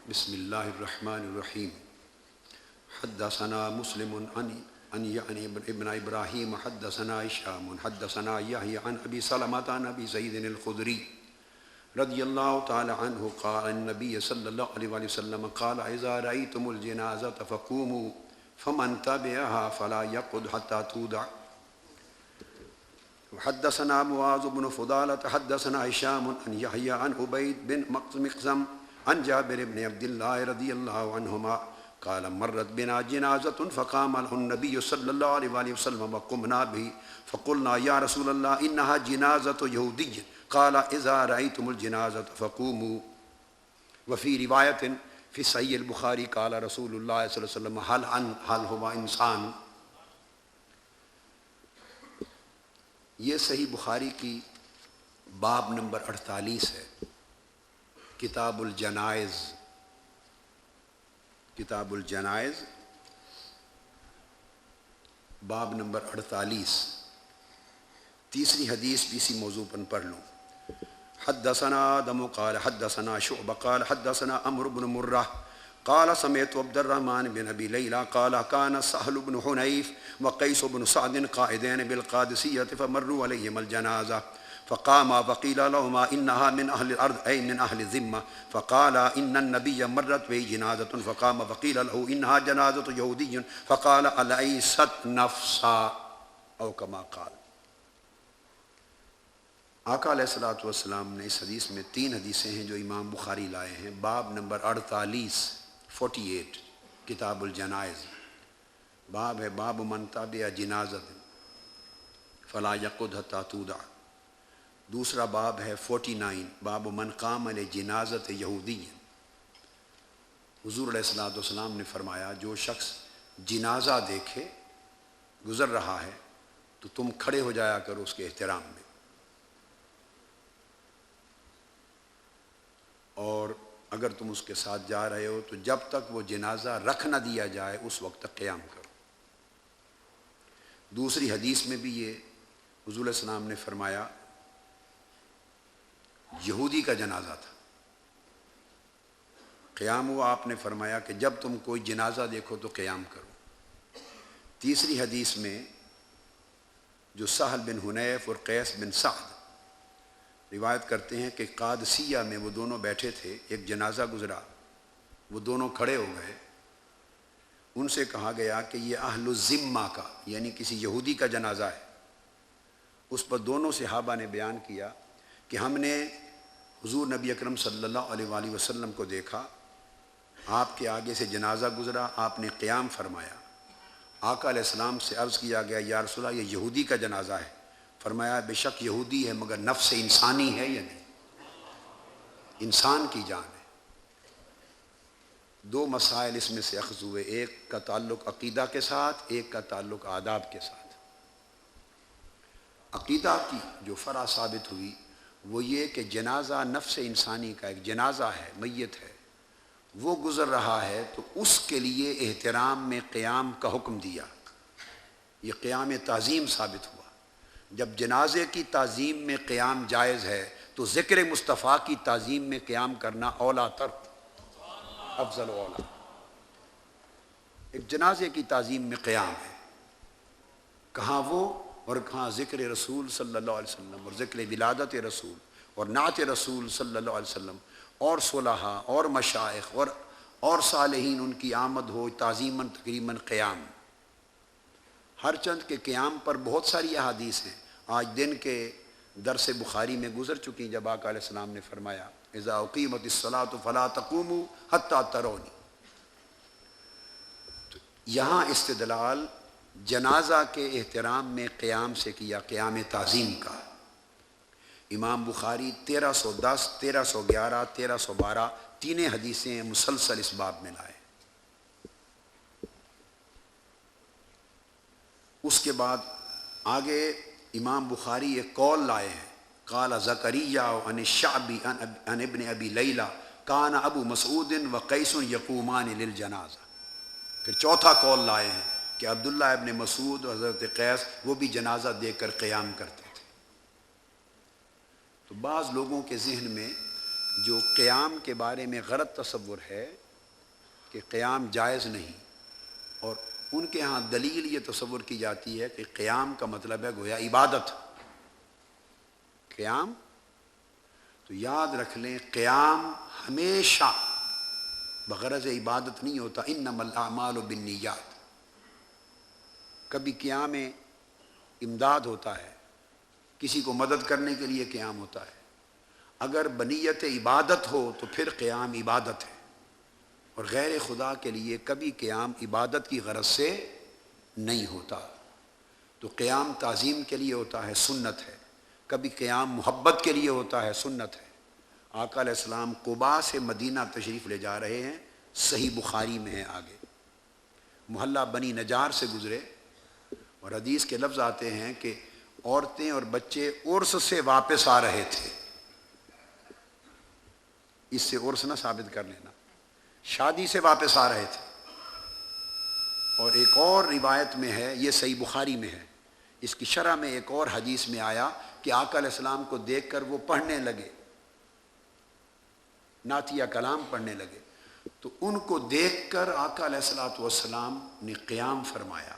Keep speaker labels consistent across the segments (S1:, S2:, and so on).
S1: بسم اللہ الرحمن الرحیم حدثنا مسلم عن یعنی ابن ابراہیم حدثنا ہشام حدثنا یحیی عن ابی سلمۃ عن ابی سعید الخدری رضی اللہ تعالی عنہ قال النبی صلی اللہ علیہ وآلہ وسلم قال اذا رأیتم الجنازۃ فقوموا فمن تبعها فلا يقعد حتى تودع. حدثنا معاذ بن فضالة حدثنا هشام عن يحيى عن عبيد بن مقسم عن جابر بن عبد الله رضي الله عنهما قال مرت بنا جنازة فقام له النبي صلى الله عليه وآله وسلم وقمنا به فقلنا يا رسول الله إنها جنازة يهودي قال إذا رأيتم الجنازة فقوموا. وفي رواية في صحيح البخاري قال رسول الله صلى الله عليه وسلم هل هو إنسان. یہ صحیح بخاری کی باب نمبر 48 ہے، کتاب الجنائز. کتاب الجنائز باب نمبر 48. تیسری حدیث بھی اسی موضوع پر پڑھ لوں. حدثنا آدم قال حدثنا شعبہ قال حدثنا عمرو بن مرہ قال سمعت عبد الرحمن بن ابی لیلى قال كان سهل بن حنيف وقيس بن سعد قائدين بالقادسية فمروا عليهم الجنازة فقاما وقيل لهما إنها من أهل الأرض أي من أهل الذمة فقال إن النبي مرت به جنازة فقام وقيل له إنها جنازة يهودي فقال أليست نفسا أو كما قال. آقا علیہ الصلوۃ والسلام نے اس حدیث میں 3 حدیثیں ہیں جو امام بخاری لائے ہیں. باب نمبر 48 کتاب الجنائز. باب ہے باب من تبع جنازۃ فلا یقعد حتی تودع. دوسرا باب ہے 49 باب من قام لجنازۃ یہودی. حضور علیہ الصلوۃ والسلام نے فرمایا جو شخص جنازہ دیکھے گزر رہا ہے تو تم کھڑے ہو جایا کرو اس کے احترام میں، اور اگر تم اس کے ساتھ جا رہے ہو تو جب تک وہ جنازہ رکھ نہ دیا جائے اس وقت تک قیام کرو. دوسری حدیث میں بھی یہ حضور علیہ السلام نے فرمایا، یہودی کا جنازہ تھا، قیام ہوا، آپ نے فرمایا کہ جب تم کوئی جنازہ دیکھو تو قیام کرو. تیسری حدیث میں جو سہل بن حنیف اور قیس بن سعد روایت کرتے ہیں کہ قادسیہ میں وہ دونوں بیٹھے تھے، ایک جنازہ گزرا، وہ دونوں کھڑے ہو گئے. ان سے کہا گیا کہ یہ اہل الذمہ کا یعنی کسی یہودی کا جنازہ ہے. اس پر دونوں صحابہ نے بیان کیا کہ ہم نے حضور نبی اکرم صلی اللہ علیہ وآلہ وسلم کو دیکھا، آپ کے آگے سے جنازہ گزرا، آپ نے قیام فرمایا. آقا علیہ السلام سے عرض کیا گیا یا رسول اللہ یہ یہودی کا جنازہ ہے. فرمایا بے شک یہودی ہے مگر نفس انسانی ہے یا نہیں، انسان کی جان ہے. 2 مسائل اس میں سے اخذ ہوئے، ایک کا تعلق عقیدہ کے ساتھ، ایک کا تعلق آداب کے ساتھ. عقیدہ کی جو فرع ثابت ہوئی وہ یہ کہ جنازہ نفس انسانی کا ایک جنازہ ہے، میت ہے، وہ گزر رہا ہے تو اس کے لیے احترام میں قیام کا حکم دیا. یہ قیام تعظیم ثابت ہوا. جب جنازے کی تعظیم میں قیام جائز ہے تو ذکر مصطفیٰ کی تعظیم میں قیام کرنا اولا تر، افضل و اولا. ایک جنازے کی تعظیم میں قیام ہے، کہاں وہ اور کہاں ذکر رسول صلی اللہ علیہ وسلم اور ذکر ولادت رسول اور نعت رسول صلی اللہ علیہ وسلم اور صلحاء اور مشائخ اور صالحین ان کی آمد ہو تعظیماً تکریماً قیام. ہر چند کے قیام پر بہت ساری احادیث ہیں، آج دن کے درس بخاری میں گزر چکی، جب آقا علیہ السلام نے فرمایا اذا اقیمت الصلاۃ فلا تقوموا حتی ترونی. تو یہاں استدلال جنازہ کے احترام میں قیام سے کیا، قیام تعظیم کا. امام بخاری 1310 1311 1312 3 حدیثیں مسلسل اس باب میں لائے. اس کے بعد آگے امام بخاری ایک قول لائے ہیں، قال زکریہ عن الشعبی عن ابن ابی لیلہ کان ابو مسعود وقیس یقومان للجنازہ. پھر چوتھا قول لائے ہیں کہ عبداللہ ابن مسعود اور حضرت قیس وہ بھی جنازہ دیکھ کر قیام کرتے تھے. تو بعض لوگوں کے ذہن میں جو قیام کے بارے میں غلط تصور ہے کہ قیام جائز نہیں، اور ان کے ہاں دلیل یہ تصور کی جاتی ہے کہ قیام کا مطلب ہے گویا عبادت۔ قیام تو یاد رکھ لیں، قیام ہمیشہ بغرض عبادت نہیں ہوتا، انما الاعمال بالنیات۔ کبھی قیام امداد ہوتا ہے، کسی کو مدد کرنے کے لیے قیام ہوتا ہے۔ اگر بنیت عبادت ہو تو پھر قیام عبادت ہے، اور غیر خدا کے لیے کبھی قیام عبادت کی غرض سے نہیں ہوتا۔ تو قیام تعظیم کے لیے ہوتا ہے، سنت ہے۔ کبھی قیام محبت کے لیے ہوتا ہے، سنت ہے۔ آقا علیہ السلام قباء سے مدینہ تشریف لے جا رہے ہیں، صحیح بخاری میں ہے آگے، محلہ بنی نجار سے گزرے، اور حدیث کے لفظ آتے ہیں کہ عورتیں اور بچے عرس سے واپس آ رہے تھے۔ اس سے عرس نہ ثابت کر لینا، شادی سے واپس آ رہے تھے۔ اور ایک اور روایت میں ہے، یہ صحیح بخاری میں ہے، اس کی شرح میں ایک اور حدیث میں آیا کہ آقا علیہ السلام کو دیکھ کر وہ پڑھنے لگے، نعتیہ کلام پڑھنے لگے، تو ان کو دیکھ کر آقا علیہ السلام نے قیام فرمایا،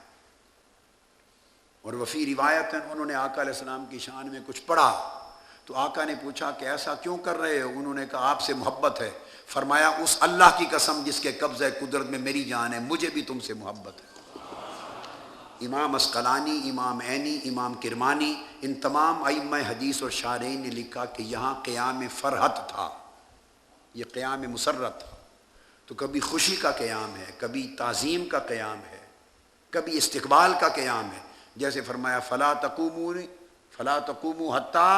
S1: اور وفی روایت انہوں نے آقا علیہ السلام کی شان میں کچھ پڑھا، تو آقا نے پوچھا کہ ایسا کیوں کر رہے ہو؟ انہوں نے کہا آپ سے محبت ہے۔ فرمایا اس اللہ کی قسم جس کے قبضہ قدرت میں میری جان ہے، مجھے بھی تم سے محبت ہے۔ امام اسقلانی، امام عینی، امام کرمانی، ان تمام ائمہ حدیث اور شارحین نے لکھا کہ یہاں قیام فرحت تھا، یہ قیام مسرت تھا۔ تو کبھی خوشی کا قیام ہے، کبھی تعظیم کا قیام ہے، کبھی استقبال کا قیام ہے۔ جیسے فرمایا فلا تقوموا حتی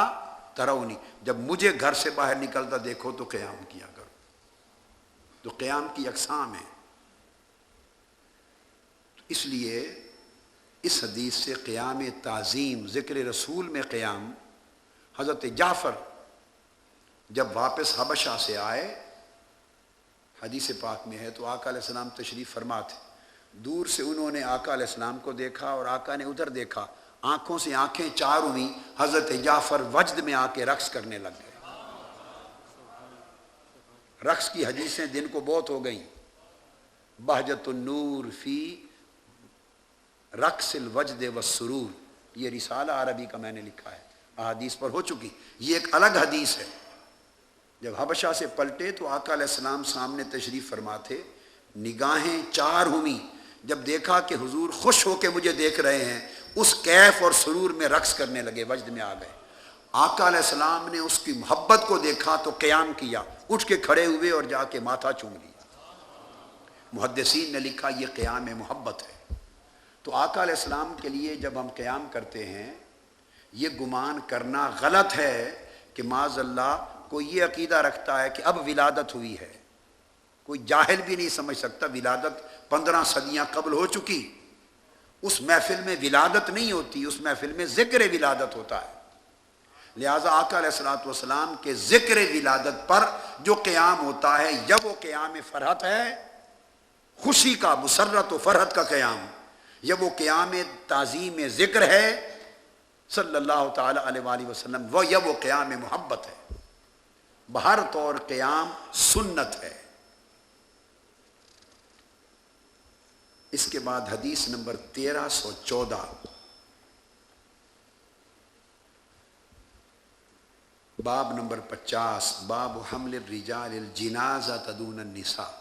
S1: ترونی، جب مجھے گھر سے باہر نکلتا دیکھو تو قیام کیا کرو۔ تو قیام کی اقسام ہیں۔ اس لیے اس حدیث سے قیام تعظیم، ذکر رسول میں قیام، حضرت جعفر جب واپس حبشہ سے آئے، حدیث پاک میں ہے، تو آقا علیہ السلام تشریف فرما تھے، دور سے انہوں نے آقا علیہ السلام کو دیکھا اور آقا نے ادھر دیکھا، آنکھوں سے آنکھیں چار ہوئیں، حضرت جعفر وجد میں آ کے رقص کرنے لگ گئے۔ رقص کی حدیثیں دن کو بہت ہو گئیں، بہجت النور فی رقص الوجد والسرور، یہ رسالہ عربی کا میں نے لکھا ہے، احادیث پر ہو چکی، یہ ایک الگ حدیث ہے۔ جب حبشہ سے پلٹے تو آقا علیہ السلام سامنے تشریف فرما تھے، نگاہیں چار ہوئیں، جب دیکھا کہ حضور خوش ہو کے مجھے دیکھ رہے ہیں، اس کیف اور سرور میں رقص کرنے لگے، وجد میں آ گئے۔ آقا علیہ السلام نے اس کی محبت کو دیکھا تو قیام کیا، اٹھ کے کھڑے ہوئے اور جا کے ماتھا چوم لیا۔ محدثین نے لکھا یہ قیام محبت ہے۔ تو آقا علیہ السلام کے لیے جب ہم قیام کرتے ہیں، یہ گمان کرنا غلط ہے کہ معاذ اللہ کوئی یہ عقیدہ رکھتا ہے کہ اب ولادت ہوئی ہے۔ کوئی جاہل بھی نہیں سمجھ سکتا، ولادت 15 صدیاں قبل ہو چکی۔ اس محفل میں ولادت نہیں ہوتی، اس محفل میں ذکر ولادت ہوتا ہے۔ لہٰذا آقا علیہ السلام کے ذکر ولادت پر جو قیام ہوتا ہے، یا وہ قیام فرحت ہے، خوشی کا، مسرت و فرحت کا قیام، یا وہ قیام تعظیم ذکر ہے صلی اللہ تعالی علیہ وآلہ وسلم، یا وہ قیام محبت ہے۔ بہر طور قیام سنت ہے۔ اس کے بعد حدیث نمبر 1314، باب نمبر 50، باب حمل الرجال الجنازہ دون النساء۔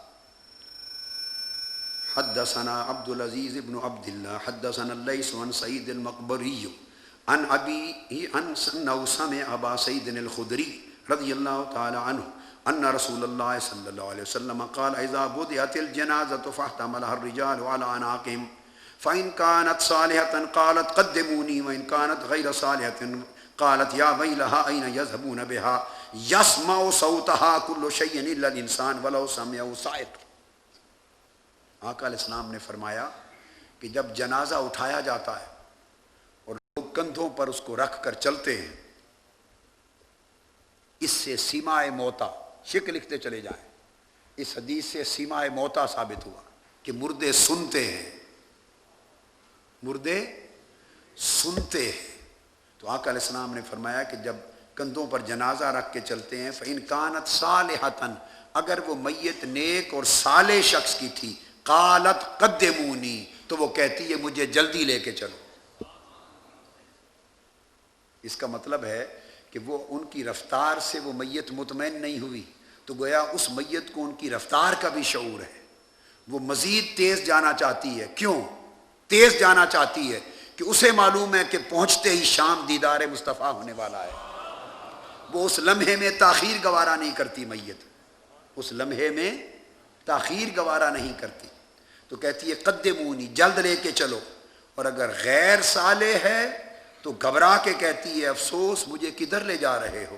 S1: حدثنا عبد العزیز بن عبد اللہ حدثنا اللیث عن سعید المقبری عن ابی انہ سمع ابا سعید الخدری رضی اللہ تعالی عنہ ان رسول اللہ صلی اللہ علیہ وسلم قال اذا بدأت الجنازة فاحتملها الرجال على اعناقهم فإن كانت صالحة قالت قدموني وإن كانت غير صالحة قالت يا ويلها أين يذهبون بها يسمع صوتها كل شيء إلا الإنسان ولو سمعه صاعق۔ آقا علیہ السلام نے فرمایا کہ جب جنازہ اٹھایا جاتا ہے اور لوگ کندھوں پر اس کو رکھ کر چلتے ہیں، اس سے سیماء موتا، شک لکھتے چلے جائیں، اس حدیث سے سیماء موتا ثابت ہوا کہ مردے سنتے ہیں، مردے سنتے ہیں۔ تو آقا علیہ السلام نے فرمایا کہ جب کندھوں پر جنازہ رکھ کے چلتے ہیں. فَإِنْ كَانَتْ صَالِحَةً اگر وہ میت نیک اور صالح شخص کی تھی, قالت قدمونی تو وہ کہتی ہے مجھے جلدی لے کے چلو. اس کا مطلب ہے کہ وہ ان کی رفتار سے وہ میت مطمئن نہیں ہوئی, تو گویا اس میت کو ان کی رفتار کا بھی شعور ہے. وہ مزید تیز جانا چاہتی ہے. کیوں تیز جانا چاہتی ہے؟ کہ اسے معلوم ہے کہ پہنچتے ہی شام دیدار مصطفیٰ ہونے والا ہے. وہ اس لمحے میں تاخیر گوارا نہیں کرتی. میت اس لمحے میں تاخیر گوارا نہیں کرتی, تو کہتی ہے قدمونی جلد لے کے چلو. اور اگر غیر صالح ہے تو گھبرا کے کہتی ہے افسوس مجھے کدھر لے جا رہے ہو.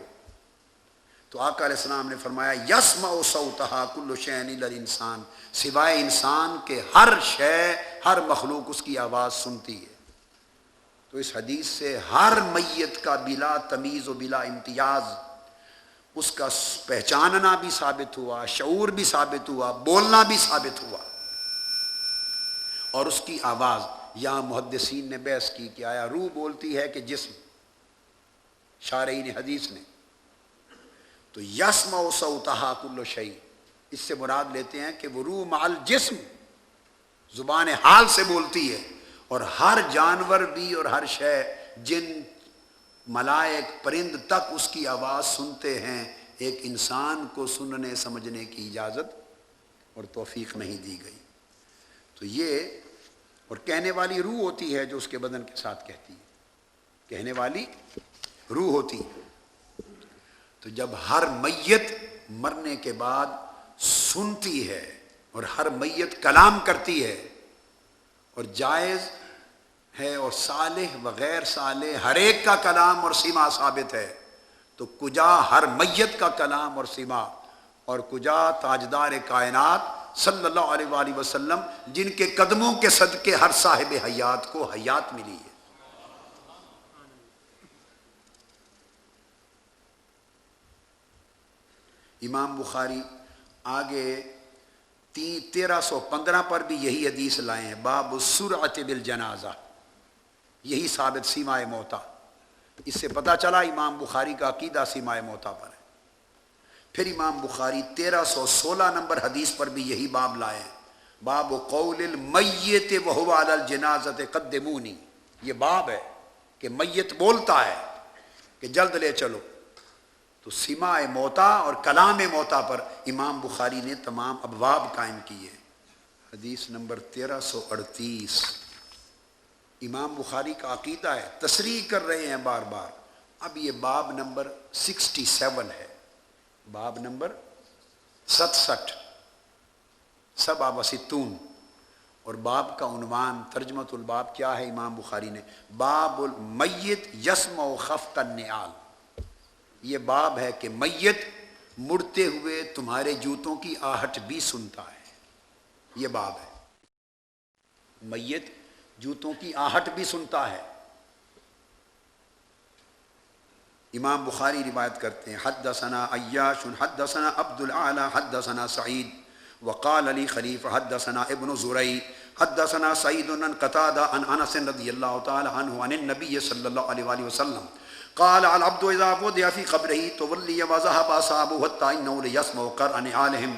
S1: تو آقا علیہ السلام نے فرمایا یسمع صوتہا کل شیء الا الانسان, سوائے انسان کے ہر شے ہر مخلوق اس کی آواز سنتی ہے. تو اس حدیث سے ہر میت کا بلا تمیز و بلا امتیاز اس کا پہچاننا بھی ثابت ہوا, شعور بھی ثابت ہوا, بولنا بھی ثابت ہوا. اور اس کی آواز, یہاں محدثین نے بحث کی کہ آیا روح بولتی ہے کہ جسم؟ شارحین حدیث نے تو یسمع صوتہا کل شیء, اس سے مراد لیتے ہیں کہ وہ روح مع الجسم زبان حال سے بولتی ہے, اور ہر جانور بھی اور ہر شے جن ملائک پرند تک اس کی آواز سنتے ہیں. ایک انسان کو سننے سمجھنے کی اجازت اور توفیق نہیں دی گئی. تو یہ اور کہنے والی روح ہوتی ہے جو اس کے بدن کے ساتھ کہتی ہے, کہنے والی روح ہوتی ہے. تو جب ہر میت مرنے کے بعد سنتی ہے اور ہر میت کلام کرتی ہے, اور جائز ہے اور صالح و غیر صالح ہر ایک کا کلام اور سیما ثابت ہے, تو کجا ہر میت کا کلام اور سیما, اور کجا تاجدار کائنات صلی اللہ علیہ وآلہ وسلم جن کے قدموں کے صدقے ہر صاحب حیات کو حیات ملی ہے. امام بخاری آگے 1315 پر بھی یہی حدیث لائے ہیں, باب السرعۃ بالجنازہ, یہی ثابت سیمائے موتا. اس سے پتہ چلا امام بخاری کا عقیدہ سیمائے موتا پر ہے. پھر امام بخاری 1316 نمبر حدیث پر بھی یہی باب لائے ہیں, باب قول المیت وہو علی الجنازۃ قدمونی. یہ باب ہے کہ میت بولتا ہے کہ جلد لے چلو. تو سماع موتا اور کلام موتا پر امام بخاری نے تمام ابواب قائم کیے. حدیث نمبر 1338 امام بخاری کا عقیدہ ہے, تصریح کر رہے ہیں بار بار. اب یہ باب نمبر 67 ہے, باب نمبر 67 سبع و ستون, اور باب کا عنوان ترجمۃ الباب کیا ہے امام بخاری نے؟ باب المیت یسمع خفق النعال. یہ باب ہے کہ میت مڑتے ہوئے تمہارے جوتوں کی آہٹ بھی سنتا ہے. یہ باب ہے, میت جوتوں کی آہٹ بھی سنتا ہے. امام بخاری روایت کرتے ہیں حدثنا عیاش حدثنا عبد الاعلی حدثنا سعید وقال علی خلیفہ حدثنا ابن زرعی حدثنا سعید عن قتادہ عن انس رضی اللہ تعالی عنہ عن النبی صلی اللہ علیہ وآلہ وسلم قال العبد اذا وضع في قبره تولي وذهب اصحابه حتى انه ليسمع قرع نعالهم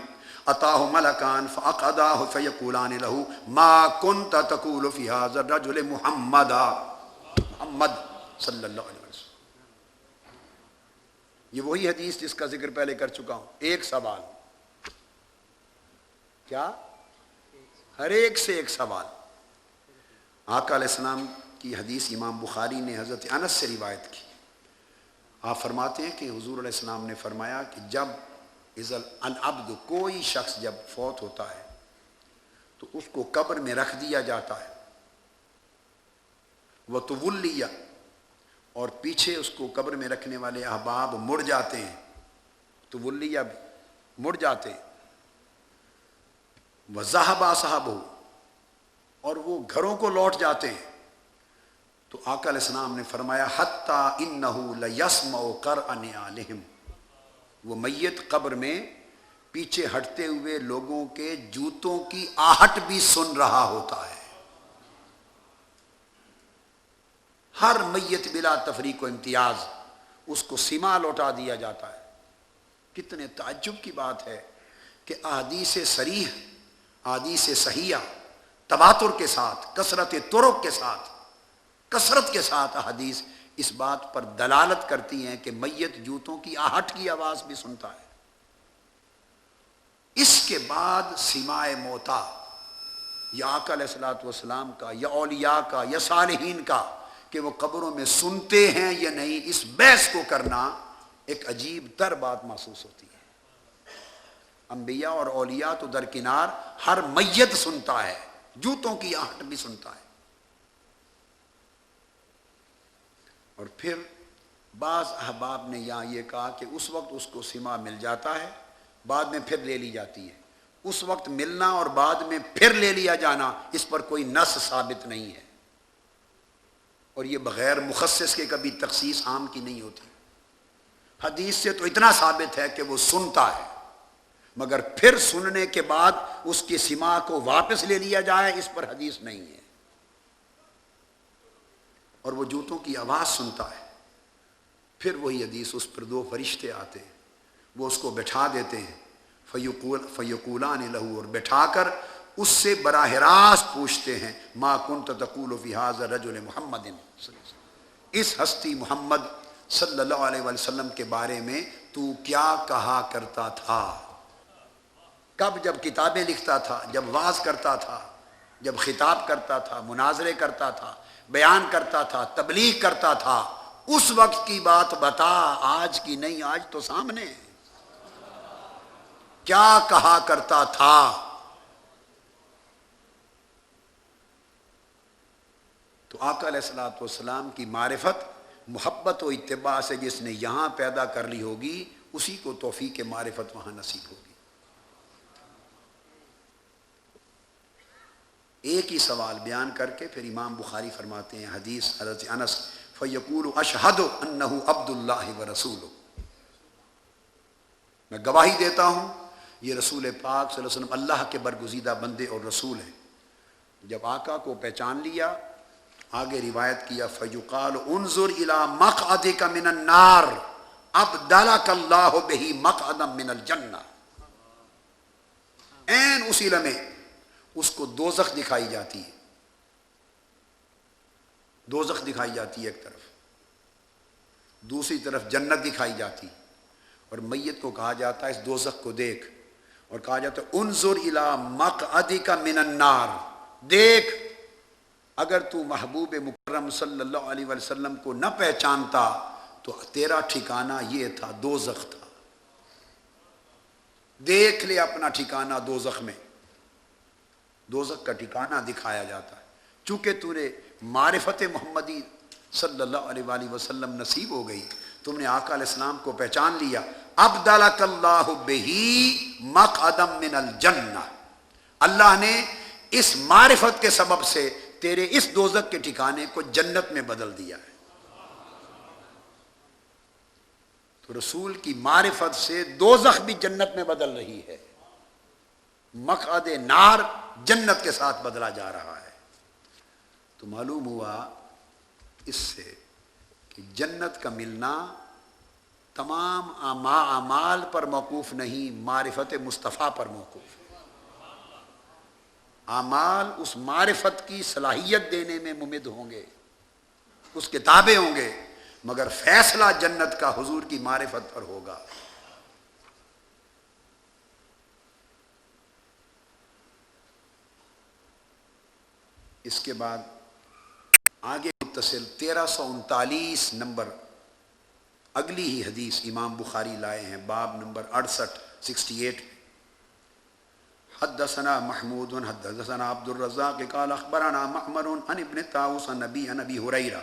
S1: اتاه ملكان فاقعداه فيقولان له ما كنت تقول في هذا الرجل محمد صلی اللہ علیہ وسلم. یہ وہی حدیث جس کا ذکر پہلے کر چکا ہوں. ایک سوال, کیا ہر ایک سے ایک سوال. آقا علیہ السلام کی حدیث امام بخاری نے حضرت انس سے روایت کی. آپ فرماتے ہیں کہ حضور علیہ السلام نے فرمایا کہ جب العبد کوئی شخص جب فوت ہوتا ہے تو اس کو قبر میں رکھ دیا جاتا ہے, وتولیہ, اور پیچھے اس کو قبر میں رکھنے والے احباب مڑ جاتے ہیں, تولیہ مڑ جاتے ہیں, وذهب اصحابہ, اور وہ گھروں کو لوٹ جاتے ہیں. تو آقا علیہ السلام نے فرمایا حتی انہ لیسمع قرع نعالہم, وہ میت قبر میں پیچھے ہٹتے ہوئے لوگوں کے جوتوں کی آہٹ بھی سن رہا ہوتا ہے. ہر میت بلا تفریق و امتیاز اس کو سما لوٹا دیا جاتا ہے۔ کتنے تعجب کی بات ہے کہ احادیث صریح، احادیث صحیحہ تواتر کے ساتھ، کثرت طرق کے ساتھ، کثرت کے ساتھ احادیث اس بات پر دلالت کرتی ہیں کہ میت جوتوں کی آہٹ کی آواز بھی سنتا ہے۔ اس کے بعد سماع موتا یا آقا علیہ الصلوۃ والسلام کا یا اولیاء کا یا صالحین کا کہ وہ قبروں میں سنتے ہیں یا نہیں، اس بحث کو کرنا ایک عجیب تر بات محسوس ہوتی ہے۔ انبیاء اور اولیاء تو درکنار، ہر میت سنتا ہے، جوتوں کی آہٹ بھی سنتا ہے۔ اور پھر بعض احباب نے یہاں یہ کہا کہ اس وقت اس کو سما مل جاتا ہے، بعد میں پھر لے لی جاتی ہے۔ اس وقت ملنا اور بعد میں پھر لے لیا جانا، اس پر کوئی نص ثابت نہیں ہے، اور یہ بغیر مخصص کے کبھی تخصیص عام کی نہیں ہوتی۔ حدیث سے تو اتنا ثابت ہے کہ وہ سنتا ہے، مگر پھر سننے کے بعد اس کی سماع کو واپس لے لیا جائے، اس پر حدیث نہیں ہے۔ اور وہ جوتوں کی آواز سنتا ہے، پھر وہی حدیث، اس پر دو فرشتے آتے ہیں، وہ اس کو بٹھا دیتے ہیں، فیقولان لہو، اور بٹھا کر اس سے براہ راست پوچھتے ہیں، ما کنت تقول فی ھذا الرجل محمد، اس ہستی محمد صلی اللہ علیہ وسلم کے بارے میں تو کیا کہا کرتا تھا؟ کب؟ جب کتابیں لکھتا تھا، جب وعظ کرتا تھا، جب خطاب کرتا تھا، مناظرے کرتا تھا، بیان کرتا تھا، تبلیغ کرتا تھا، اس وقت کی بات بتا، آج کی نہیں، آج تو سامنے ہے۔ کیا کہا کرتا تھا؟ تو آقا علیہ الصلوۃ والسلام کی معرفت محبت و اتباع سے جس نے یہاں پیدا کر لی ہوگی، اسی کو توفیق معرفت وہاں نصیب ہوگی۔ ایک ہی سوال بیان کر کے پھر امام بخاری فرماتے ہیں، حدیث حضرت انس، فیقول اشہد انہ عبد اللہ ورسولہ، میں گواہی دیتا ہوں یہ رسول پاک صلی اللہ علیہ وسلم اللہ کے برگزیدہ بندے اور رسول ہیں۔ جب آقا کو پہچان لیا، آگے روایت کیا، فیقال انظر الی مقعدک من النار ابدلک اللہ بہ مقعدا من الجنہ، این اسی لمحے اس کو دوزخ دکھائی جاتی ہے، دوزخ دکھائی جاتی ہے ایک طرف، دوسری طرف جنت دکھائی جاتی، اور میت کو کہا جاتا ہے اس دوزخ کو دیکھ، اور کہا جاتا ہے انظر الی مقعدک من النار، دیکھ، اگر تو محبوب مکرم صلی اللہ علیہ وسلم کو نہ پہچانتا تو تیرا ٹھکانہ یہ تھا، دوزخ تھا، دیکھ لے اپنا ٹھکانہ دوزخ میں۔ دوزخ کا ٹھکانہ دکھایا جاتا ہے، چونکہ تو نے معرفت محمدی صلی اللہ علیہ وآلہ وسلم نصیب ہو گئی، تم نے آقا علیہ السلام کو پہچان لیا، ابدلک اللہ بہ مقعدا من الجنہ، اللہ نے اس معرفت کے سبب سے تیرے اس دوزخ کے ٹھکانے کو جنت میں بدل دیا ہے۔ تو رسول کی معرفت سے دوزخ بھی جنت میں بدل رہی ہے، مقعد نار جنت کے ساتھ بدلا جا رہا ہے۔ تو معلوم ہوا اس سے کہ جنت کا ملنا تمام اعمال پر موقوف نہیں، معرفت مصطفیٰ پر موقوف ہے۔ اعمال اس معرفت کی صلاحیت دینے میں ممد ہوں گے، اس کے تابع ہوں گے، مگر فیصلہ جنت کا حضور کی معرفت پر ہوگا۔ اس کے بعد آگے متصل 1339 نمبر اگلی ہی حدیث امام بخاری لائے ہیں، باب نمبر 68 حدثنا محمود حدثنا عبد الرزاق قال اخبرنا معمر عن ابن طاووس عن ابي هريره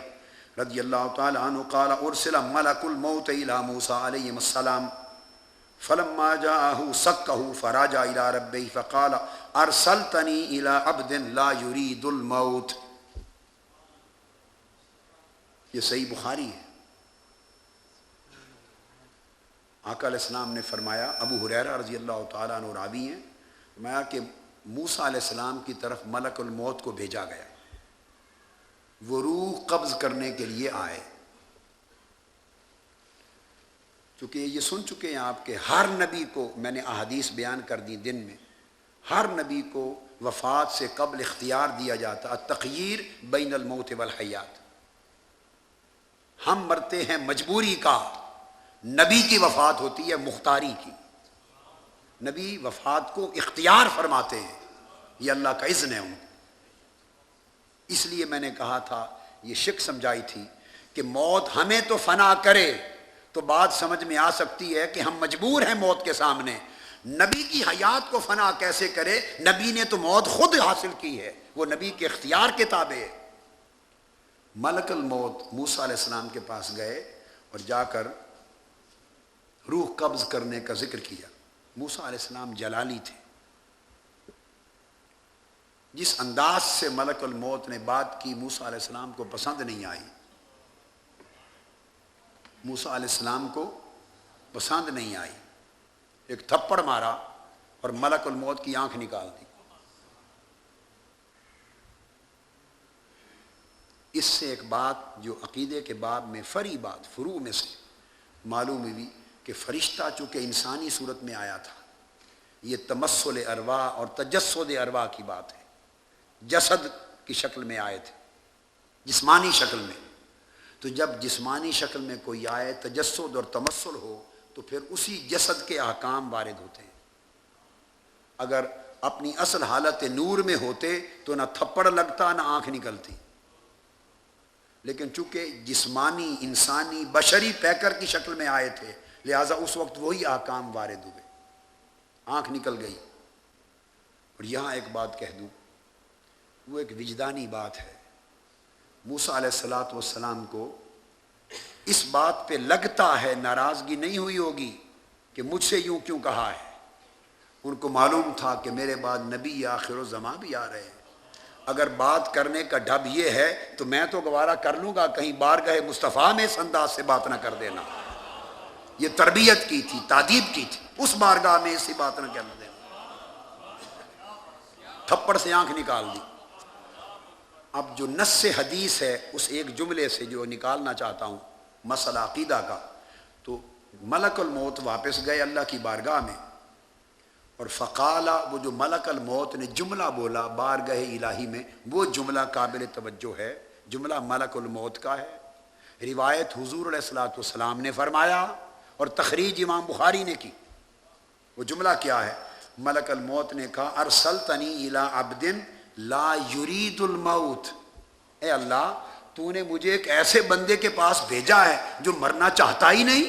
S1: رضي الله تعالى عنه قال ارسل ملك الموت الى موسى عليه السلام فلما جاءه سكه فراجع الى ربه فقال ارسلتني الى عبد لا يريد الموت۔ یہ صحیح بخاری ہے۔ آقا علیہ السلام نے فرمایا، ابو ہریرہ رضی اللہ تعالیٰ عنہ راوی ہیں، فرمایا کہ موسیٰ علیہ السلام کی طرف ملک الموت کو بھیجا گیا، وہ روح قبض کرنے کے لیے آئے۔ چونکہ یہ سن چکے ہیں آپ کہ ہر نبی کو، میں نے احادیث بیان کر دی دن میں، ہر نبی کو وفات سے قبل اختیار دیا جاتا، التخییر بین الموت والحیات۔ ہم مرتے ہیں مجبوری کا، نبی کی وفات ہوتی ہے مختاری کی۔ نبی وفات کو اختیار فرماتے ہیں، یہ اللہ کا اذن ہے ان کو۔ اس لیے میں نے کہا تھا، یہ شک سمجھائی تھی کہ موت ہمیں تو فنا کرے تو بات سمجھ میں آ سکتی ہے کہ ہم مجبور ہیں موت کے سامنے۔ نبی کی حیات کو فنا کیسے کرے؟ نبی نے تو موت خود حاصل کی ہے، وہ نبی کے اختیار کے تابع ہے۔ ملک الموت موسیٰ علیہ السلام کے پاس گئے اور جا کر روح قبض کرنے کا ذکر کیا۔ موسیٰ علیہ السلام جلالی تھے، جس انداز سے ملک الموت نے بات کی موسیٰ علیہ السلام کو پسند نہیں آئی، موسیٰ علیہ السلام کو پسند نہیں آئی، ایک تھپڑ مارا اور ملک الموت کی آنکھ نکال دی۔ اس سے ایک بات جو عقیدے کے باب میں فری بات، فروع میں سے معلوم ہوئی کہ فرشتہ چونکہ انسانی صورت میں آیا تھا، یہ تمثل ارواح اور تجسد ارواح کی بات ہے، جسد کی شکل میں آئے تھے، جسمانی شکل میں۔ تو جب جسمانی شکل میں کوئی آئے، تجسد اور تمثل ہو، تو پھر اسی جسد کے احکام وارد ہوتے ہیں۔ اگر اپنی اصل حالت نور میں ہوتے تو نہ تھپڑ لگتا نہ آنکھ نکلتی، لیکن چونکہ جسمانی انسانی بشری پیکر کی شکل میں آئے تھے، لہٰذا اس وقت وہی احکام وارد ہوئے، آنکھ نکل گئی۔ اور یہاں ایک بات کہہ دوں، وہ ایک وجدانی بات ہے۔ موسیٰ علیہ السلام کو اس بات پہ لگتا ہے ناراضگی نہیں ہوئی ہوگی کہ مجھ سے یوں کیوں کہا ہے۔ ان کو معلوم تھا کہ میرے بعد نبی آخر الزمان بھی آ رہے ہیں، اگر بات کرنے کا ڈھب یہ ہے تو میں تو گوارا کر لوں گا، کہیں بارگاہ مصطفیٰ میں اس انداز سے بات نہ کر دینا۔ یہ تربیت کی تھی، تعدیب کی تھی، اس بارگاہ میں ایسی بات نہ کر دینا۔ تھپڑ سے آنکھ نکال دی۔ اب جو نص حدیث ہے اس ایک جملے سے جو نکالنا چاہتا ہوں مسئلہ عقیدہ کا، تو ملک الموت واپس گئے اللہ کی بارگاہ میں، اور فقالا، وہ جو ملک الموت نے جملہ بولا بارگاہ الہی میں، وہ جملہ قابل توجہ ہے، جملہ ملک الموت کا ہے، روایت حضور علیہ السلام نے فرمایا اور تخریج امام بخاری نے کی۔ وہ جملہ کیا ہے؟ ملک الموت نے کہا، ارسلتنی الی عبد لا یرید الموت، اے اللہ تو نے مجھے ایک ایسے بندے کے پاس بھیجا ہے جو مرنا چاہتا ہی نہیں۔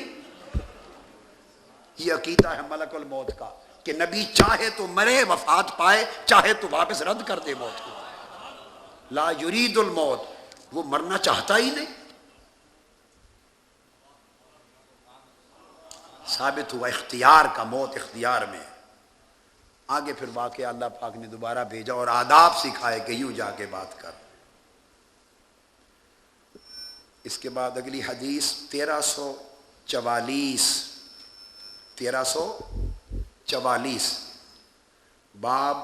S1: یہ عقیدہ ہے ملک الموت کا کہ نبی چاہے تو مرے وفات پائے، چاہے تو واپس رد کر دے موت کو۔ لا یرید الموت، وہ مرنا چاہتا ہی نہیں۔ ثابت ہوا اختیار کا، موت اختیار میں۔ آگے پھر واقعہ اللہ پاک نے دوبارہ بھیجا اور آداب سکھائے کہ یوں جا کے بات کر۔ اس کے بعد اگلی حدیث 1344 باب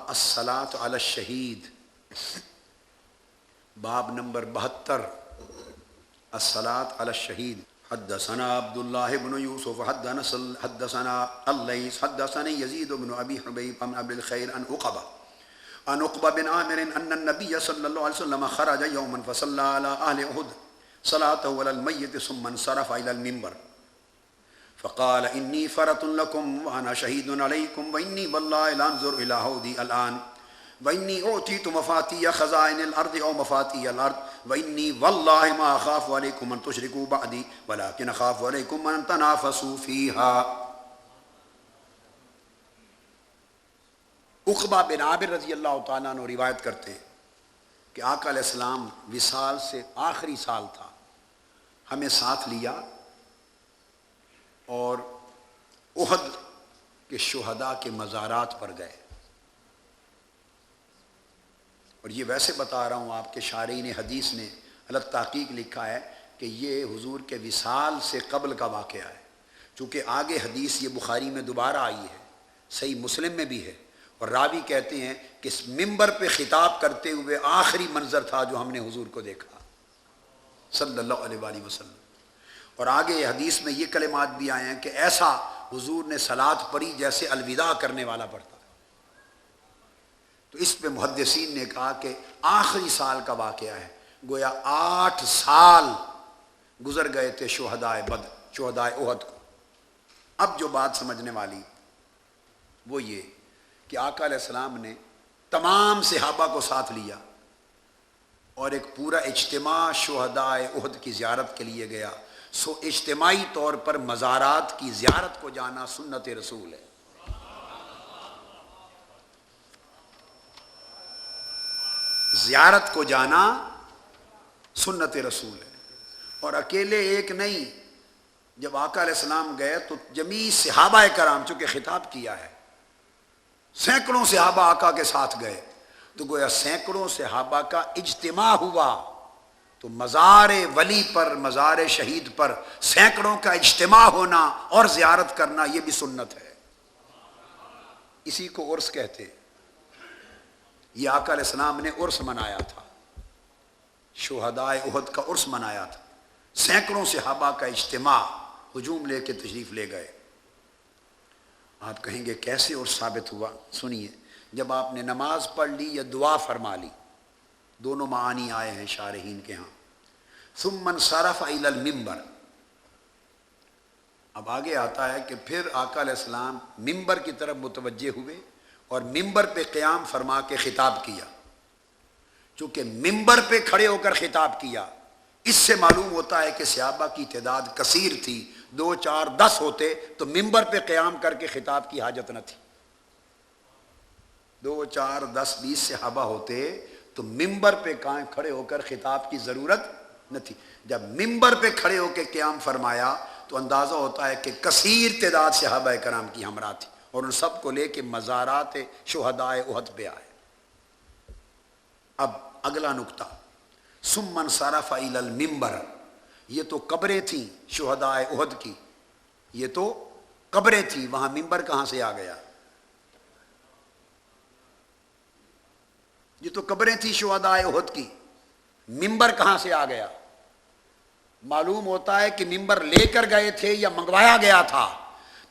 S1: الصلاۃ علی الشہید، باب نمبر 72، الصلاۃ علی الشہید۔ حدثنا عبد الله بن يوسف حدثنا الليث حدثني يزيد بن ابي حبيب عن ابي الخير عن عقبة بن عامر ان النبي صلى الله عليه وسلم خرج يوما فصلى على اهل احد صلاته على الميت ثم انصرف الى المنبر فقال اني فرط لكم وانا شهيد عليكم واني والله لا انظر الى حوضي الان واني اوتيت مفاتيح خزائن الارض او مفاتيح الارض واني والله ما اخاف عليكم ان تشركوا بعدي ولكن اخاف عليكم ان تنافسوا فيها۔ عقبہ بن عامر رضی اللہ تعالیٰ عنہ روایت کرتے ہیں کہ آقا علیہ السلام وصال سے آخری سال تھا، ہمیں ساتھ لیا اور احد کے شہداء کے مزارات پر گئے۔ اور یہ ویسے بتا رہا ہوں، آپ کے شارحین حدیث نے الگ تحقیق لکھا ہے کہ یہ حضور کے وصال سے قبل کا واقعہ ہے، چونکہ آگے حدیث یہ بخاری میں دوبارہ آئی ہے، صحیح مسلم میں بھی ہے، اور راوی کہتے ہیں کہ اس منبر پہ خطاب کرتے ہوئے آخری منظر تھا جو ہم نے حضور کو دیکھا صلی اللہ علیہ وآلہ وسلم۔ اور آگے حدیث میں یہ کلمات بھی آئے ہیں کہ ایسا حضور نے صلاۃ پڑھی جیسے الوداع کرنے والا پڑھتا ہے۔ تو اس پہ محدثین نے کہا کہ آخری سال کا واقعہ ہے، گویا 8 سال گزر گئے تھے شہدائے بدر، شہدائے احد کو۔ اب جو بات سمجھنے والی وہ یہ کہ آقا علیہ السلام نے تمام صحابہ کو ساتھ لیا اور ایک پورا اجتماع شہدائے احد کی زیارت کے لیے گیا۔ سو اجتماعی طور پر مزارات کی زیارت کو جانا سنت رسول ہے۔ زیارت کو جانا سنت رسول ہے، اور اکیلے ایک نہیں، جب آقا علیہ السلام گئے تو جمیع صحابہ کرام، چونکہ خطاب کیا ہے، سینکڑوں صحابہ آقا کے ساتھ گئے، تو گویا سینکڑوں صحابہ کا اجتماع ہوا۔ تو مزار ولی پر، مزار شہید پر سینکڑوں کا اجتماع ہونا اور زیارت کرنا یہ بھی سنت ہے، اسی کو عرس کہتے ہیں۔ یہ آقا علیہ السلام نے عرس منایا تھا، شہدائے احد کا عرس منایا تھا، سینکڑوں صحابہ کا اجتماع ہجوم لے کے تشریف لے گئے۔ آپ کہیں گے کیسے عرس ثابت ہوا؟ سنیے، جب آپ نے نماز پڑھ لی یا دعا فرما لی، دونوں معانی آئے ہیں شارحین کے ہاں۔ ثم انصرف الی المنبر، اب آگے آتا ہے کہ پھر آقا علیہ السلام منبر کی طرف متوجہ ہوئے اور منبر پہ قیام فرما کے خطاب کیا۔ چونکہ منبر پہ کھڑے ہو کر خطاب کیا، اس سے معلوم ہوتا ہے کہ صحابہ کی تعداد کثیر تھی، 2 4 10 ہوتے تو منبر پہ قیام کر کے خطاب کی حاجت نہ تھی۔ 2 4 10 20 صحابہ ہوتے تو منبر پہ کھڑے ہو کر خطاب کی ضرورت نہ تھی۔ جب منبر پہ کھڑے ہو کے قیام فرمایا تو اندازہ ہوتا ہے کہ کثیر تعداد صحابہ کرام کی ہمراہ تھی، اور ان سب کو لے کے مزارات شہدائے احد پہ آئے۔ اب اگلا نکتہ، ثم انصرف الی المنبر، یہ تو قبریں تھیں شہدائے احد کی، یہ تو قبریں تھیں، وہاں منبر کہاں سے آ گیا؟ یہ تو قبریں تھیں شہدائے احد کی، منبر کہاں سے آ گیا؟ معلوم ہوتا ہے کہ منبر لے کر گئے تھے یا منگوایا گیا تھا۔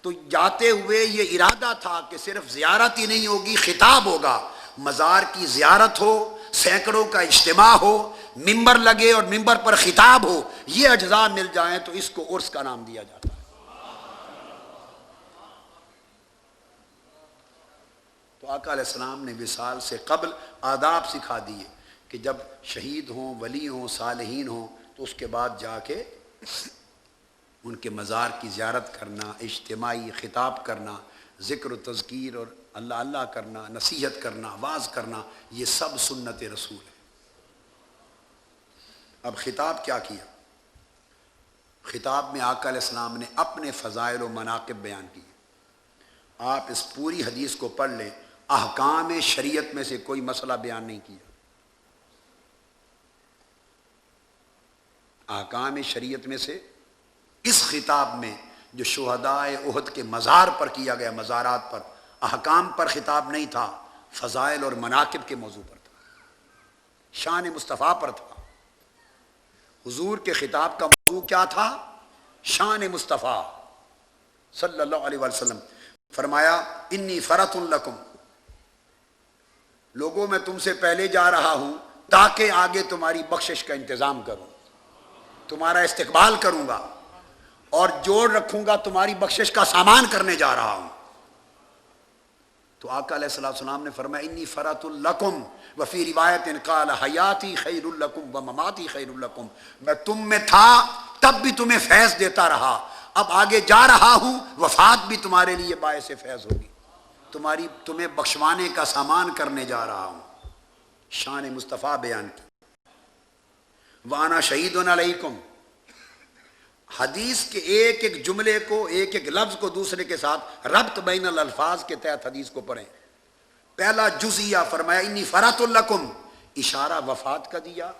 S1: تو جاتے ہوئے یہ ارادہ تھا کہ صرف زیارت ہی نہیں ہوگی، خطاب ہوگا، مزار کی زیارت ہو، سینکڑوں کا اجتماع ہو، منبر لگے اور منبر پر خطاب ہو، یہ اجزاء مل جائیں تو اس کو عرس کا نام دیا جاتا ہے۔ تو آقا علیہ السلام نے وصال سے قبل آداب سکھا دیے کہ جب شہید ہوں، ولی ہوں، صالحین ہوں تو اس کے بعد جا کے ان کے مزار کی زیارت کرنا، اجتماعی خطاب کرنا، ذکر و تذکیر اور اللہ اللہ کرنا، نصیحت کرنا، واعظ کرنا، یہ سب سنت رسول ہے۔ اب خطاب کیا کیا؟ خطاب میں آقا علیہ السلام نے اپنے فضائل و مناقب بیان کیے۔ آپ اس پوری حدیث کو پڑھ لیں، احکام شریعت میں سے کوئی مسئلہ بیان نہیں کیا۔ احکام شریعت میں سے اس خطاب میں جو شہدائے احد کے مزار پر کیا گیا، مزارات پر، احکام پر خطاب نہیں تھا، فضائل اور مناقب کے موضوع پر تھا، شان مصطفیٰ پر تھا۔ حضور کے خطاب کا موضوع کیا تھا؟ شان مصطفیٰ صلی اللہ علیہ وسلم۔ فرمایا انی فرط لکم، لوگوں میں تم سے پہلے جا رہا ہوں تاکہ آگے تمہاری بخشش کا انتظام کروں، تمہارا استقبال کروں گا اور جوڑ رکھوں گا، تمہاری بخشش کا سامان کرنے جا رہا ہوں۔ تو آقا علیہ السلام نے فرمایا انی فرط لکم، وفی روایت قال حیاتی خیر لکم ومماتی خیر لکم، میں تم میں تھا تب بھی تمہیں فیض دیتا رہا، اب آگے جا رہا ہوں، وفات بھی تمہارے لیے باعث فیض ہوگی، تمہیں بخشوانے کا سامان کرنے جا رہا ہوں۔ شان مصطفیٰ بیان کی۔ وانا شہید علیکم، حدیث کے ایک ایک جملے کو، ایک ایک لفظ کو دوسرے کے ساتھ ربط بین الالفاظ کے تحت حدیث کو پڑھیں۔ پہلا جزیہ فرمایا انی فرط لکم، اشارہ وفات کا دیا،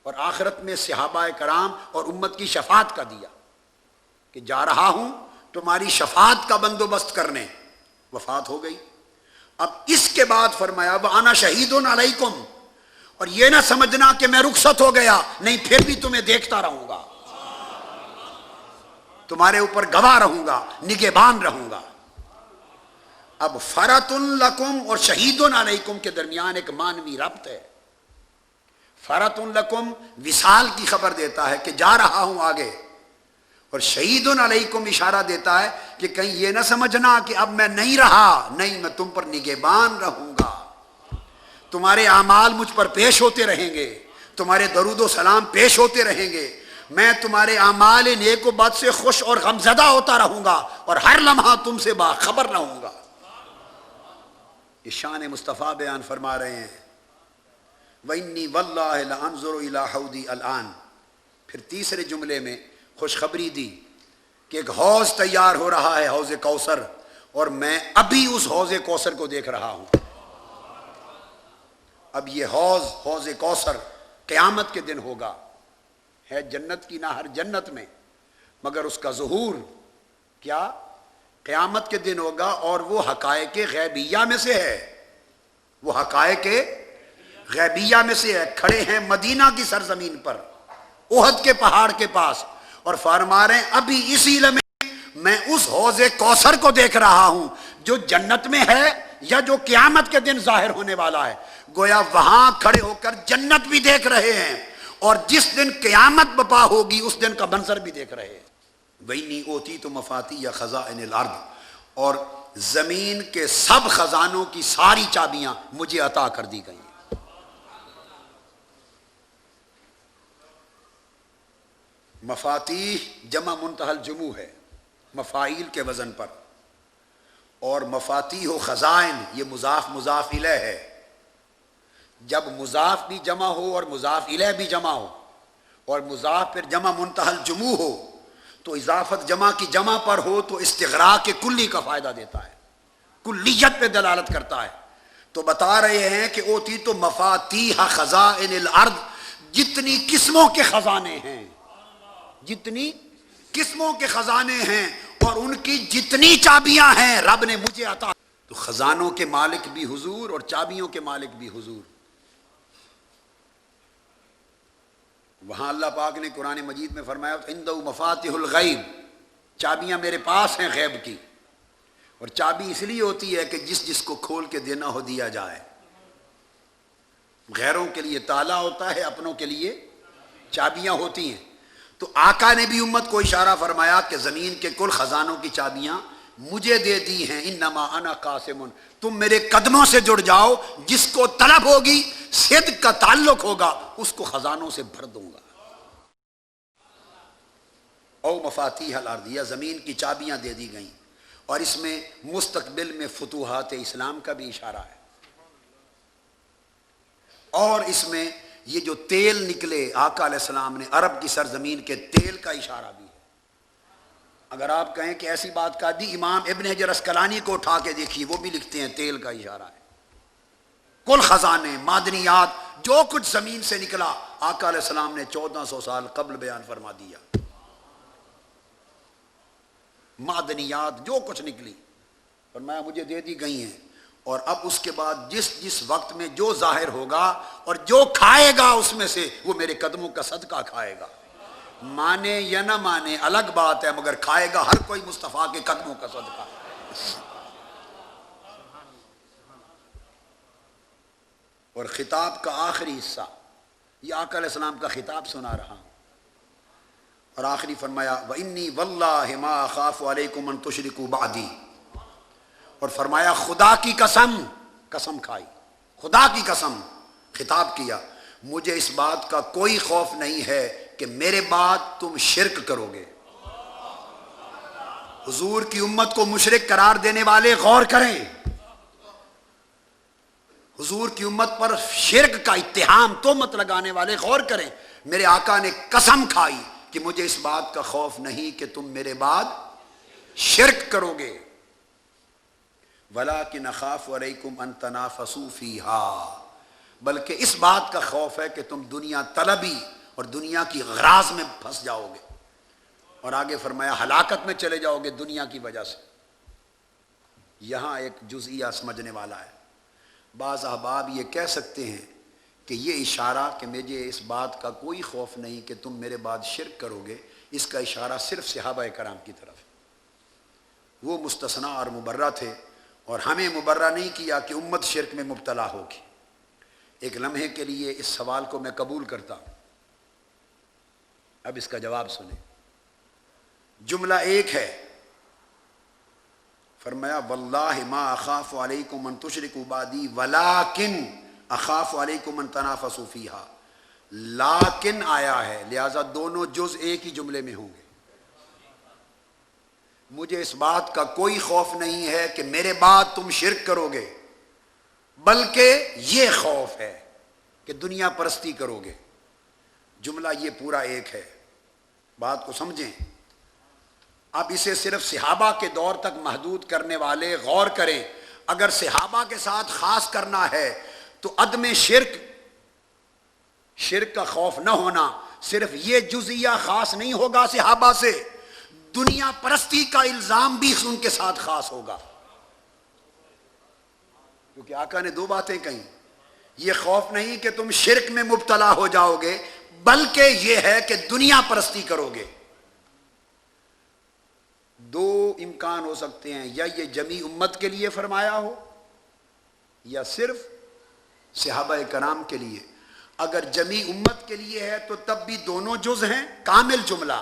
S1: اور آخرت میں صحابہ کرام اور امت کی شفاعت کا دیا کہ جا رہا ہوں تمہاری شفاعت کا بندوبست کرنے، وفات ہو گئی۔ اب اس کے بعد فرمایا وانا شہید علیکم، اور یہ نہ سمجھنا کہ میں رخصت ہو گیا، نہیں، پھر بھی تمہیں دیکھتا رہوں گا، تمہارے اوپر گواہ رہوں گا، نگہبان رہوں گا۔ اب فرۃ لکم اور شہید علیکم کے درمیان ایک معنوی ربط ہے۔ فرۃ لکم وصال کی خبر دیتا ہے کہ جا رہا ہوں آگے، اور شہید علیکم اشارہ دیتا ہے کہ کہیں یہ نہ سمجھنا کہ اب میں نہیں رہا، نہیں، میں تم پر نگہبان رہوں گا، تمہارے اعمال مجھ پر پیش ہوتے رہیں گے، تمہارے درود و سلام پیش ہوتے رہیں گے، میں تمہارے اعمال نیک و بد سے خوش اور غمزدہ ہوتا رہوں گا، اور ہر لمحہ تم سے باخبر رہوں گا۔ یہ شان مصطفیٰ بیان فرما رہے ہیں۔ وَإِنِّي وَاللَّهِ لَأَنظُرُ إِلَىٰ حَوْضِي الْآنَ، پھر تیسرے جملے میں خوشخبری دی کہ ایک حوض تیار ہو رہا ہے، حوض کوثر، اور میں ابھی اس حوض کوثر کو دیکھ رہا ہوں۔ اب یہ حوض کوثر قیامت کے دن ہوگا، ہے جنت کی نہر جنت میں، مگر اس کا ظہور کیا قیامت کے دن ہوگا، اور وہ حقائق غیبیہ میں سے ہے، وہ حقائق غیبیہ میں سے ہے۔ کھڑے ہیں مدینہ کی سرزمین پر، احد کے پہاڑ کے پاس، اور فرما رہے ہیں ابھی اسی لمحے میں اس حوض کوثر کو دیکھ رہا ہوں جو جنت میں ہے یا جو قیامت کے دن ظاہر ہونے والا ہے۔ گویا وہاں کھڑے ہو کر جنت بھی دیکھ رہے ہیں، اور جس دن قیامت بپا ہوگی اس دن کا منظر بھی دیکھ رہے ہیں۔ وَإِنِّي أُوتِيتُ مَفَاتِيحَ خَزَائِنِ الْأَرْضِ، اور زمین کے سب خزانوں کی ساری چابیاں مجھے عطا کر دی گئی۔ مفاتیح جمع منتہی الجموع ہے، مفاعیل کے وزن پر، اور مفاتیح و خزائن یہ مضاف مضاف الیہ ہے۔ جب مضاف بھی جمع ہو اور مضاف الیہ بھی جمع ہو، اور مضاف پھر جمع منتہی الجموع ہو، تو اضافت جمع کی جمع پر ہو تو استغراق کے کلی کا فائدہ دیتا ہے، کلیت پہ دلالت کرتا ہے۔ تو بتا رہے ہیں کہ اوتیت مفاتیح خزائن الارض، جتنی قسموں کے خزانے ہیں، جتنی قسموں کے خزانے ہیں، اور ان کی جتنی چابیاں ہیں رب نے مجھے عطا۔ تو خزانوں کے مالک بھی حضور اور چابیوں کے مالک بھی حضور۔ وہاں اللہ پاک نے قرآن مجید میں فرمایا عندہ مفاتیح الغیب، چابیاں میرے پاس ہیں غیب کی، اور چابی اس لیے ہوتی ہے کہ جس کو کھول کے دینا ہو دیا جائے۔ غیروں کے لیے تالا ہوتا ہے، اپنوں کے لیے چابیاں ہوتی ہیں۔ تو آقا نے بھی امت کو اشارہ فرمایا کہ زمین کے کل خزانوں کی چابیاں مجھے دے دی ہیں، انما انا قاسم، تم میرے قدموں سے جڑ جاؤ، جس کو طلب ہوگی، صدق کا تعلق ہوگا، اس کو خزانوں سے بھر دوں گا۔ او مفاتیح الارض، یا زمین کی چابیاں دے دی گئیں، اور اس میں مستقبل میں فتوحات اسلام کا بھی اشارہ ہے، اور اس میں یہ جو تیل نکلے آقا علیہ السلام نے عرب کی سرزمین کے تیل کا اشارہ بھی ہے۔ اگر آپ کہیں کہ ایسی بات کا دی، امام ابن حجر اسقلانی کو اٹھا کے دیکھیے، وہ بھی لکھتے ہیں تیل کا اشارہ ہے۔ کل خزانے، معدنیات، جو کچھ زمین سے نکلا آقا علیہ السلام نے 1400 سال قبل بیان فرما دیا۔ معدنیات جو کچھ نکلی فرمایا مجھے دے دی گئی ہیں، اور اب اس کے بعد جس وقت میں جو ظاہر ہوگا اور جو کھائے گا اس میں سے وہ میرے قدموں کا صدقہ کھائے گا۔ مانے یا نہ مانے الگ بات ہے، مگر کھائے گا ہر کوئی مصطفیٰ کے قدموں کا صدقہ۔ اور خطاب کا آخری حصہ یہ آقا علیہ السلام کا خطاب سنا رہا ہوں، اور آخری فرمایا وَإِنِّي وَاللَّهِ مَا أَخَافُ عَلَيْكُمْ أَن تُشْرِكُوا بَعْدِي، اور فرمایا خدا کی قسم کھائی، خدا کی قسم خطاب کیا، مجھے اس بات کا کوئی خوف نہیں ہے کہ میرے بعد تم شرک کرو گے۔ حضور کی امت کو مشرک قرار دینے والے غور کریں، حضور کی امت پر شرک کا اتہام تہمت لگانے والے غور کریں۔ میرے آقا نے قسم کھائی کہ مجھے اس بات کا خوف نہیں کہ تم میرے بعد شرک کرو گے۔ وَلَٰكِنْ أَخَافُ عَلَيْكُمْ أَن تَنَافَسُوا فِيهَا، بلکہ اس بات کا خوف ہے کہ تم دنیا طلبی اور دنیا کی غراض میں پھنس جاؤ گے، اور آگے فرمایا ہلاکت میں چلے جاؤ گے دنیا کی وجہ سے۔ یہاں ایک جزئیہ سمجھنے والا ہے۔ بعض احباب یہ کہہ سکتے ہیں کہ یہ اشارہ کہ مجھے اس بات کا کوئی خوف نہیں کہ تم میرے بعد شرک کرو گے، اس کا اشارہ صرف صحابہ کرام کی طرف ہے، وہ مستثنا اور مبرہ تھے، اور ہمیں مبرہ نہیں کیا کہ امت شرک میں مبتلا ہوگی۔ ایک لمحے کے لیے اس سوال کو میں قبول کرتا ہوں، اب اس کا جواب سنیں۔ جملہ ایک ہے، فرمایا واللہ ما اخاف علیکم ان تشرکوا بعدی ولکن اخاف علیکم ان تنافسوا فیہا، لیکن آیا ہے، لہذا دونوں جز ایک ہی جملے میں ہوں گے۔ مجھے اس بات کا کوئی خوف نہیں ہے کہ میرے بعد تم شرک کرو گے، بلکہ یہ خوف ہے کہ دنیا پرستی کرو گے۔ جملہ یہ پورا ایک ہے، بات کو سمجھیں۔ اب اسے صرف صحابہ کے دور تک محدود کرنے والے غور کریں، اگر صحابہ کے ساتھ خاص کرنا ہے تو عدم شرک کا خوف نہ ہونا صرف یہ جزیہ خاص نہیں ہوگا صحابہ سے، دنیا پرستی کا الزام بھی ان کے ساتھ خاص ہوگا، کیونکہ آقا نے دو باتیں کہیں، یہ خوف نہیں کہ تم شرک میں مبتلا ہو جاؤ گے، بلکہ یہ ہے کہ دنیا پرستی کرو گے۔ دو امکان ہو سکتے ہیں، یا یہ جمیع امت کے لیے فرمایا ہو یا صرف صحابہ کرام کے لیے۔ اگر جمیع امت کے لیے ہے تو تب بھی دونوں جز ہیں، کامل جملہ۔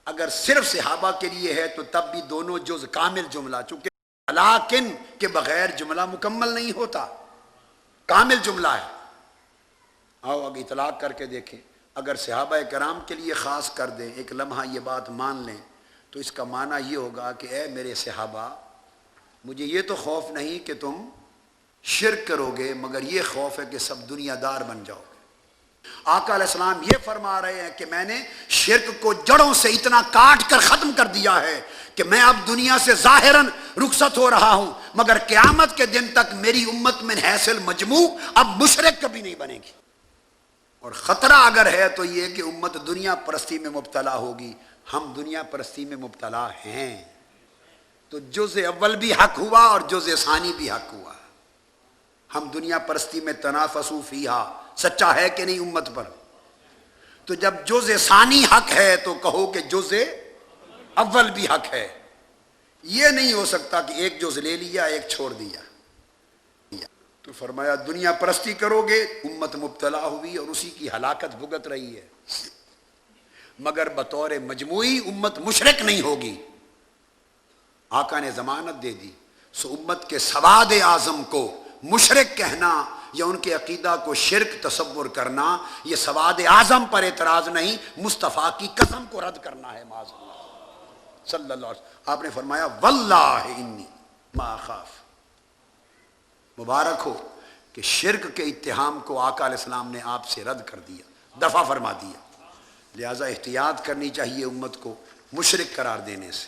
S1: اگر صرف صحابہ کے لیے ہے تو تب بھی دونوں جز کامل جملہ، چونکہ لیکن کے بغیر جملہ مکمل نہیں ہوتا، کامل جملہ ہے۔ آؤ اب اطلاق کر کے دیکھیں، اگر صحابہ کرام کے لیے خاص کر دیں، ایک لمحہ یہ بات مان لیں، تو اس کا معنی یہ ہوگا کہ اے میرے صحابہ، مجھے یہ تو خوف نہیں کہ تم شرک کرو گے، مگر یہ خوف ہے کہ سب دنیا دار بن جاؤ گے۔ آقا علیہ السلام یہ فرما رہے ہیں کہ میں نے شرک کو جڑوں سے اتنا کاٹ کر ختم کر دیا ہے کہ میں اب دنیا سے ظاہراً رخصت ہو رہا ہوں، مگر قیامت کے دن تک میری امت من حیث المجموع اب مشرک کبھی نہیں بنے گی۔ اور خطرہ اگر ہے تو یہ کہ امت دنیا پرستی میں مبتلا ہوگی۔ ہم دنیا پرستی میں مبتلا ہیں، تو جز اول بھی حق ہوا اور جز ثانی بھی حق ہوا۔ ہم دنیا پرستی میں تنافسوا فیہا، سچا ہے کہ نہیں امت پر؟ تو جب جز ثانی حق ہے تو کہو کہ جز اول بھی حق ہے۔ یہ نہیں ہو سکتا کہ ایک جز لے لیا ایک چھوڑ دیا۔ تو فرمایا دنیا پرستی کرو گے، امت مبتلا ہوئی اور اسی کی ہلاکت بھگت رہی ہے، مگر بطور مجموعی امت مشرک نہیں ہوگی۔ آقا نے ضمانت دے دی، سو امت کے سواد اعظم کو مشرک کہنا یا ان کے عقیدہ کو شرک تصور کرنا، یہ سواد اعظم پر اعتراض نہیں، مصطفیٰ کی قسم کو رد کرنا ہے معاذ اللہ صلی اللہ علیہ وسلم۔ آپ نے فرمایا واللہ انی ما اخاف، مبارک ہو کہ شرک کے اتہام کو آقا علیہ السلام نے آپ سے رد کر دیا، دفع فرما دیا۔ لہٰذا احتیاط کرنی چاہیے امت کو مشرک قرار دینے سے۔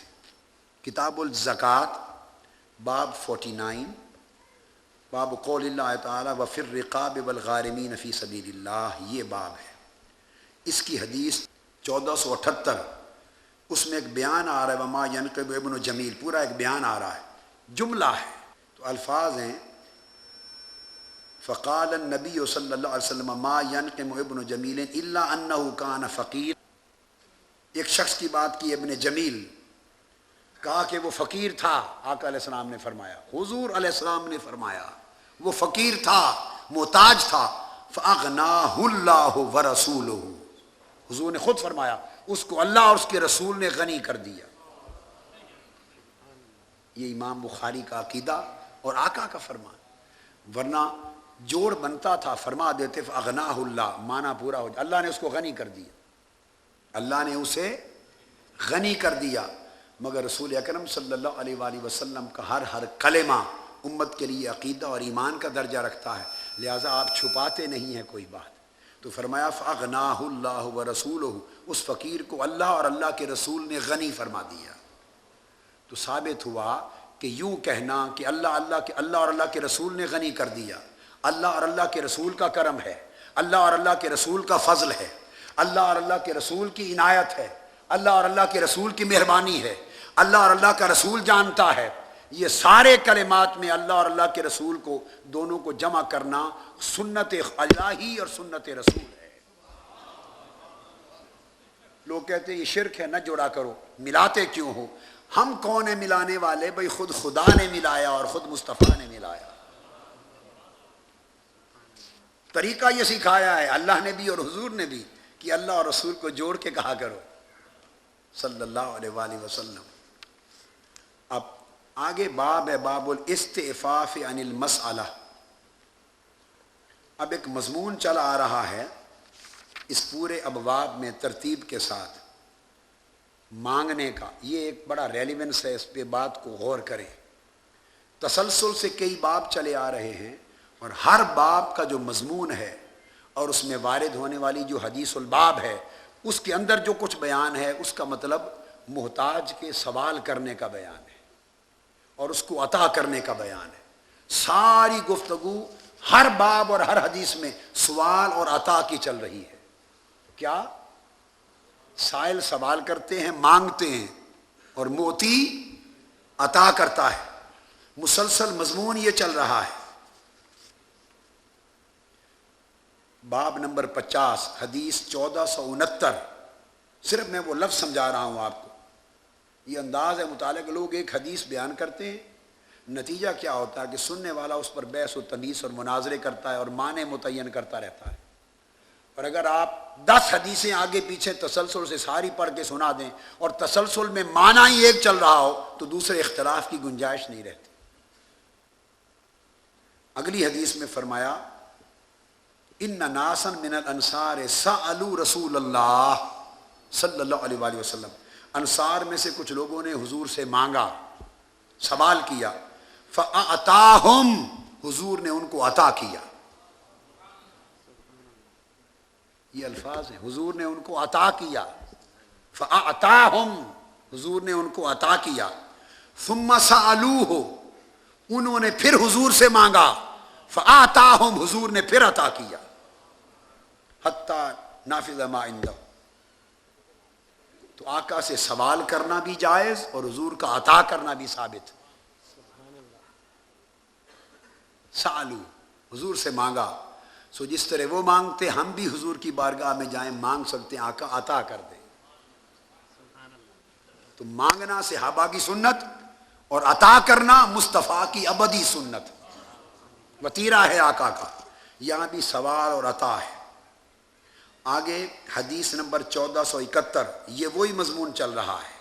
S1: کتاب الزکوٰۃ باب 49، باب قول اللہ تعالیٰ وفی الرقاب والغارمین فی سبیل اللہ، یہ باب ہے۔ اس کی حدیث 1478، اس میں ایک بیان آ رہا ہے وما ینقب ابن جمیل، پورا ایک بیان آ رہا ہے، جملہ ہے تو الفاظ ہیں فقال النبی صلی اللہ علیہ وسلم ما ینقم ابن جمیل الا انہ کان فقیر۔ ایک شخص کی بات کی ابن جمیل، کہا کہ وہ فقیر تھا، آقا علیہ السلام نے فرمایا، حضور علیہ السلام نے فرمایا وہ فقیر تھا، محتاج تھا، فاغناہ اللہ ورسولہ، حضور نے خود فرمایا اس کو اللہ اور اس کے رسول نے غنی کر دیا۔ یہ امام بخاری کا عقیدہ اور آقا کا فرمان، ورنہ جوڑ بنتا تھا فرما دیتے فاغناہ اللہ، معنی پورا ہو جائے، اللہ نے اس کو غنی کر دیا، اللہ نے اسے غنی کر دیا۔ مگر رسول اکرم صلی اللہ علیہ وآلہ وسلم کا ہر کلمہ امت کے لیے عقیدہ اور ایمان کا درجہ رکھتا ہے، لہٰذا آپ چھپاتے نہیں ہیں کوئی بات۔ تو فرمایا فاغناہ اللہ ورسولہ، اس فقیر کو اللہ اور اللہ کے رسول نے غنی فرما دیا۔ تو ثابت ہوا کہ یوں کہنا کہ اللہ اور اللہ کے رسول نے غنی کر دیا، اللہ اور اللہ کے رسول کا کرم ہے، اللہ اور اللہ کے رسول کا فضل ہے، اللہ اور اللہ کے رسول کی عنایت ہے، اللہ اور اللہ کے رسول کی مہربانی ہے، اللہ اور اللہ کا رسول جانتا ہے۔ یہ سارے کلمات میں اللہ اور اللہ کے رسول کو دونوں کو جمع کرنا سنت الہی اور سنت رسول ہے۔ لوگ کہتے ہیں یہ شرک ہے، نہ جوڑا کرو، ملاتے کیوں ہو؟ ہم کون ہیں ملانے والے؟ بھئی خود خدا نے ملایا اور خود مصطفیٰ نے ملایا، طریقہ یہ سکھایا ہے اللہ نے بھی اور حضور نے بھی کہ اللہ اور رسول کو جوڑ کے کہا کرو صلی اللہ علیہ وآلہ وسلم۔ اب آگے باب ہے باب الاستعفاف عن المسئلہ۔ اب ایک مضمون چلا آ رہا ہے اس پورے ابواب میں ترتیب کے ساتھ، مانگنے کا۔ یہ ایک بڑا ریلیونس ہے، اس پہ بات کو غور کریں۔ تسلسل سے کئی باب چلے آ رہے ہیں اور ہر باب کا جو مضمون ہے اور اس میں وارد ہونے والی جو حدیث الباب ہے، اس کے اندر جو کچھ بیان ہے اس کا مطلب محتاج کے سوال کرنے کا بیان ہے اور اس کو عطا کرنے کا بیان ہے۔ ساری گفتگو ہر باب اور ہر حدیث میں سوال اور عطا کی چل رہی ہے۔ کیا؟ سائل سوال کرتے ہیں، مانگتے ہیں، اور موتی عطا کرتا ہے۔ مسلسل مضمون یہ چل رہا ہے۔ باب نمبر 50 حدیث 1469، صرف میں وہ لفظ سمجھا رہا ہوں آپ کو۔ یہ انداز ہے مطالعہ کہ لوگ ایک حدیث بیان کرتے ہیں، نتیجہ کیا ہوتا ہے کہ سننے والا اس پر بحث و تنیس اور مناظرے کرتا ہے اور معنی متعین کرتا رہتا ہے۔ اور اگر آپ 10 حدیثیں آگے پیچھے تسلسل سے ساری پڑھ کے سنا دیں اور تسلسل میں معنی ہی ایک چل رہا ہو تو دوسرے اختلاف کی گنجائش نہیں رہتی۔ اگلی حدیث میں فرمایا ان ناسا من الانصار سألوا رسول اللہ صلی اللہ علیہ وآلہ وسلم، انصار میں سے کچھ لوگوں نے حضور سے مانگا، سوال کیا، فأعطاہم، حضور نے ان کو عطا کیا۔ یہ الفاظ ہیں، حضور نے ان کو عطا کیا، فأعطاہم، حضور نے ان کو عطا کیا، ثم سألوہ، انہوں نے پھر حضور سے مانگا، فآتاہم، حضور نے پھر عطا کیا، حتی نافذ ما عنده۔ تو آقا سے سوال کرنا بھی جائز اور حضور کا عطا کرنا بھی ثابت۔ سالو، حضور سے مانگا، سو جس طرح وہ مانگتے ہم بھی حضور کی بارگاہ میں جائیں مانگ سکتے ہیں، آقا عطا کر دیں۔ تو مانگنا صحابہ کی سنت اور عطا کرنا مصطفیٰ کی ابدی سنت، وتیرہ ہے آقا کا۔ یہاں بھی سوال اور عطا ہے۔ آگے حدیث نمبر 1471، یہ وہی مضمون چل رہا ہے۔